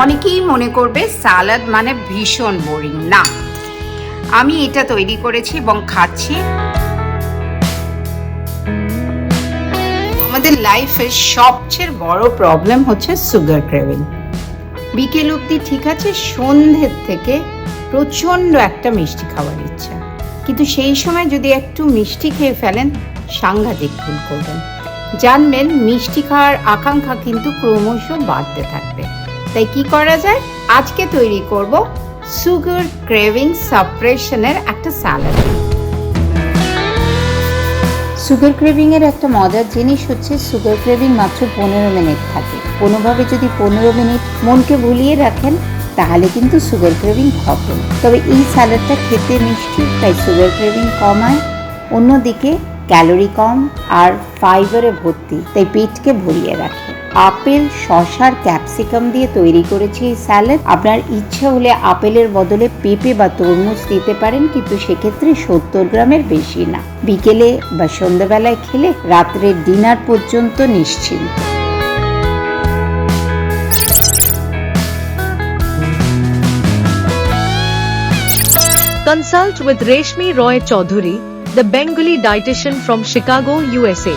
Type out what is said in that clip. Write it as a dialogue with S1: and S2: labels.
S1: অনেকেই মনে করবে স্যালাড মানে ভীষণ বোরিং। না, আমি এটা তৈরি করেছি এবং খাচ্ছি। আমাদের লাইফের সবচেয়ে বড় প্রবলেম হচ্ছে সুগার ক্রেভিং। বিকেল অবধি ঠিক আছে, সন্ধ্যের থেকে প্রচণ্ড একটা মিষ্টি খাওয়ার ইচ্ছা, কিন্তু সেই সময় যদি একটু মিষ্টি খেয়ে ফেলেন সাংঘাতিক ভুল করবেন। জানবেন মিষ্টি খাওয়ার আকাঙ্ক্ষা কিন্তু ক্রমশ বাড়তে থাকবে। তাই কি করা যায়? আজকে তৈরি করব সুগার ক্রেভিং সাপ্রেশনের একটা স্যালাড। সুগার ক্রেভিংয়ের একটা মজার জিনিস হচ্ছে সুগার ক্রেভিং মাত্র 15 মিনিট থাকে। কোনোভাবে যদি 15 মিনিট মনকে ভুলিয়ে রাখেন তাহলে কিন্তু সুগার ক্রেভিং খতম। তবে এই স্যালাডটা খেতে মিষ্টি, তাই সুগার ক্রেভিং কমায়। অন্যদিকে ক্যালোরি কম আর ফাইবারে ভর্তি, তাই পেটকে ভরিয়ে রাখে। আপেল, শসা আর ক্যাপসিকাম দিয়ে তৈরি করেছি এই স্যালাড। আপনার ইচ্ছা হলে আপেলের বদলে পেঁপে বা তরমুজ দিতে পারেন, কিন্তু সেক্ষেত্রে 70 গ্রামের বেশি না। বিকেলে বা সন্ধ্যাবেলায় খেলে রাত্রের ডিনার পর্যন্ত নিশ্চিন্ত।
S2: Consult with Reshmi Roy Chaudhary, the Bengali dietitian from Chicago, USA.